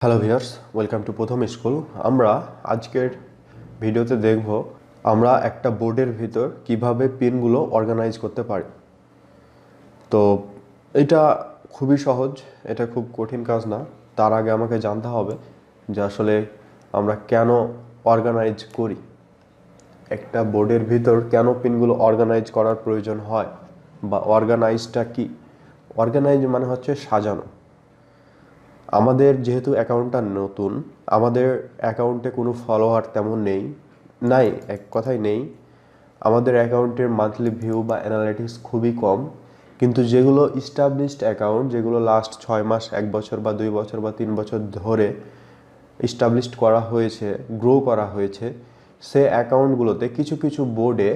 Hello viewers, welcome to প্রথম school. আমরা আজকের ভিডিওতে দেখব আমরা একটা বোর্ডের ভিতর কিভাবে পিনগুলো অর্গানাইজ করতে পারি। তো এটা খুবই সহজ, এটা খুব কঠিন কাজ না। তার আগে আমাকে জানতে হবে যে আসলে আমরা কেন অর্গানাইজ করি, একটা বোর্ডের ভিতর কেন পিনগুলো অর্গানাইজ করার প্রয়োজন হয়, বা অর্গানাইজটা কি। অর্গানাইজ মানে হচ্ছে সাজানো। আমাদের যেহেতু অ্যাকাউন্টটা নতুন, আমাদের অ্যাকাউন্টে কোনো ফলোয়ার তেমন নাই, এক কথায় নেই। আমাদের অ্যাকাউন্টের মান্থলি ভিউ বা অ্যানালিটিক্স খুবই কম, কিন্তু যেগুলো ইস্টাবলিশড অ্যাকাউন্ট, যেগুলো লাস্ট 6 মাস, 1 বছর বা 2 বছর বা 3 বছর ধরে ইস্টাবলিশড করা হয়েছে, গ্রো করা হয়েছে, সে অ্যাকাউন্টগুলোতে কিছু কিছু বোর্ডে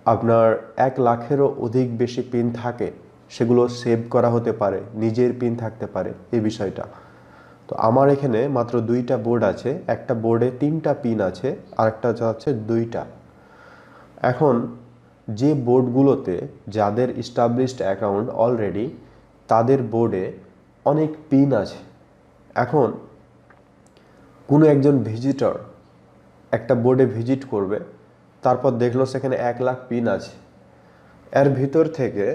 আপনার 1 লাখেরও অধিক বেশি পিন থাকে। সেগুলো সেভ করা হতে পারে, নিজের পিন থাকতে পারে, এই বিষয়টা। তো আমার এখানে মাত্র 2টা বোর্ড আছে, একটা বোর্ডে 3টা পিন আছে, আর একটা হচ্ছে 2টা। এখন যে বোর্ডগুলোতে যাদের ইস্টাবলিশড অ্যাকাউন্ট অলরেডি, তাদের বোর্ডে অনেক পিন আছে। এখন কোনো একজন ভিজিটর একটা বোর্ডে ভিজিট করবে, তারপর দেখলো সেখানে 1 লাখ পিন আছে। এর ভিতর থেকে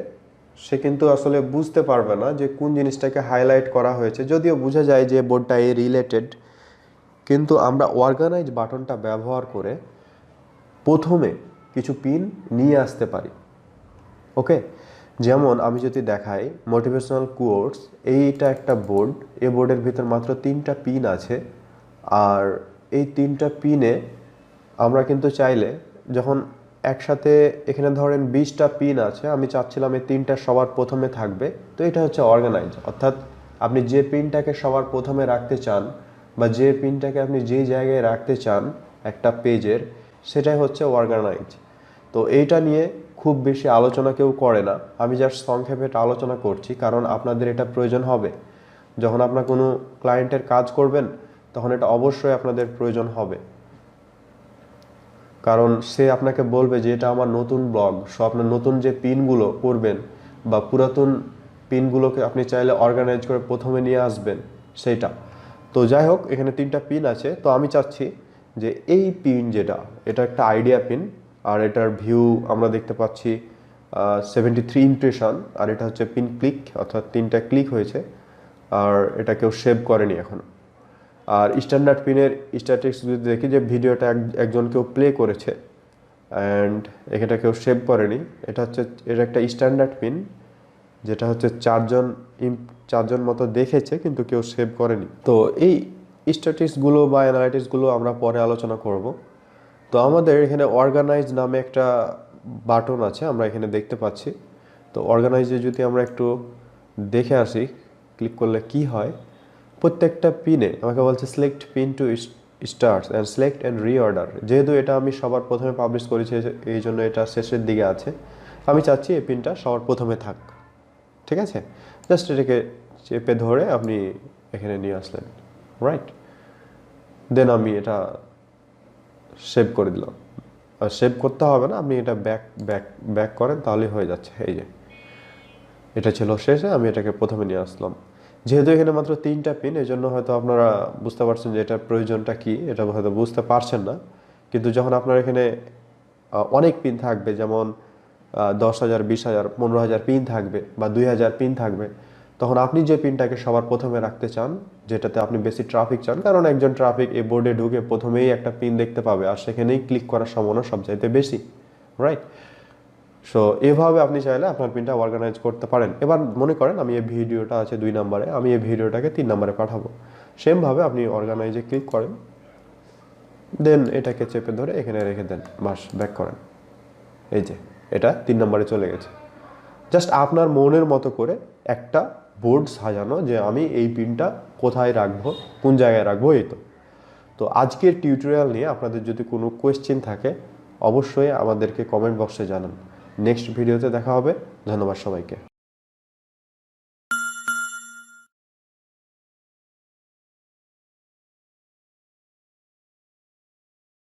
সে কিন্তু আসলে বুঝতে পারবে না যে কোন জিনিসটাকে হাইলাইট করা হয়েছে, যদিও বোঝা যায় যে বোর্ডটা এই রিলেটেড। কিন্তু আমরা অর্গানাইজ বাটনটা ব্যবহার করে প্রথমে কিছু পিন নিয়ে আসতে পারি। ওকে, যেমন আমি যদি দেখাই মোটিভেশনাল কোটস, এইটা একটা বোর্ড। এই বোর্ডের ভিতর মাত্র 3টা পিন আছে। আর এই 3টা পিনে আমরা কিন্তু চাইলে, যখন একসাথে এখানে ধরেন 20টা পিন আছে, আমি চাচ্ছিলাম এই 3টা সবার প্রথমে থাকবে। তো এটা হচ্ছে অর্গানাইজ, অর্থাৎ আপনি যে পিনটাকে সবার প্রথমে রাখতে চান, বা যে পিনটাকে আপনি যে জায়গায় রাখতে চান একটা পেজের, সেটাই হচ্ছে অর্গানাইজ। তো এইটা নিয়ে খুব বেশি আলোচনা কেউ করে না, আমি জাস্ট সংক্ষেপে এটা আলোচনা করছি, কারণ আপনাদের এটা প্রয়োজন হবে। যখন আপনার কোনো ক্লায়েন্টের কাজ করবেন, তখন এটা অবশ্যই আপনাদের প্রয়োজন হবে, কারণ সে আপনাকে বলবে যে এটা আমার নতুন ব্লগ। সো আপনার নতুন যে পিনগুলো করবেন, বা পুরাতন পিনগুলোকে আপনি চাইলে অর্গানাইজ করে প্রথমে নিয়ে আসবেন, সেইটা। তো যাই হোক, এখানে 3টা পিন আছে। তো আমি চাচ্ছি যে এই পিন যেটা, এটা একটা আইডিয়া পিন, আর এটার ভিউ আমরা দেখতে পাচ্ছি 73 ইমপ্রেশন, আর এটা হচ্ছে পিন ক্লিক, অর্থাৎ 3টা ক্লিক হয়েছে, আর এটা কেউ সেভ করেনি এখনো। আর স্ট্যান্ডার্ড পিনের স্ট্যাটিক্স যদি দেখি, যে ভিডিওটা একজন কেউ প্লে করেছে অ্যান্ড এটা কেউ সেভ করেনি। এটা একটা স্ট্যান্ডার্ড পিন, যেটা হচ্ছে 4জন মতো দেখেছে, কিন্তু কেউ সেভ করেনি। তো এই স্ট্যাটিক্সগুলো বা অ্যানালিটিক্সগুলো আমরা পরে আলোচনা করব। তো আমাদের এখানে অর্গানাইজ নামে একটা বাটন আছে, আমরা এখানে দেখতে পাচ্ছি। তো অর্গানাইজে যদি আমরা একটু দেখে আসি, ক্লিক করলে কি হয়, প্রত্যেকটা পিনে আমাকে বলছে select pin to starts and select and reorder. যেহেতু এটা আমি সবার প্রথমে পাবলিশ করেছি, এই জন্য এটা শেষের দিকে আছে। আমি চাচ্ছি এই পিনটা সবার প্রথমে থাক। ঠিক আছে, জাস্ট এটাকে চেপে ধরে আপনি এখানে নিয়ে আসলেন, রাইট। দেন আমি এটা সেভ করে দিলাম। আর সেভ করতে হবে না, আপনি এটা ব্যাক করেন, তাহলেই হয়ে যাচ্ছে। এই যে এটা ছিল শেষে, আমি এটাকে প্রথমে নিয়ে আসলাম। যেহেতু এখানে মাত্র 3টা পিন, এই জন্য হয়তো আপনারা বুঝতে পারছেন যে এটার প্রয়োজনটা কি, এটা হয়তো বুঝতে পারছেন না। কিন্তু যখন আপনার এখানে অনেক পিন থাকবে, যেমন 10,000, 20,000, 15,000 পিন থাকবে, বা 2,000 পিন থাকবে, তখন আপনি যে পিনটাকে সবার প্রথমে রাখতে চান, যেটাতে আপনি বেশি ট্রাফিক চান, কারণ একজন ট্রাফিক এই বোর্ডে ঢুকে প্রথমেই একটা পিন দেখতে পাবে, আর সেখানেই ক্লিক করার সম্ভাবনা সবচাইতে বেশি, রাইট। সো এভাবে আপনি চাইলে আপনার পিনটা অর্গানাইজ করতে পারেন। এবার মনে করেন আমি এই ভিডিওটা আছে 2 নম্বরে, আমি এই ভিডিওটাকে 3 নম্বরে পাঠাবো। সেমভাবে আপনি অর্গানাইজে ক্লিক করেন, দেন এটাকে চেপে ধরে এখানে রেখে দেন, বাস ব্যাক করেন। এই যে এটা 3 নম্বরে চলে গেছে। জাস্ট আপনার মনের মতো করে একটা বোর্ড সাজানো, যে আমি এই পিনটা কোথায় রাখবো, কোন জায়গায় রাখবো, এই তো। তো আজকের টিউটোরিয়াল নিয়ে আপনাদের যদি কোনো কোয়েশ্চেন থাকে, অবশ্যই আমাদেরকে কমেন্ট বক্সে জানান। নেক্সট ভিডিওতে দেখা হবে। ধন্যবাদ সবাইকে।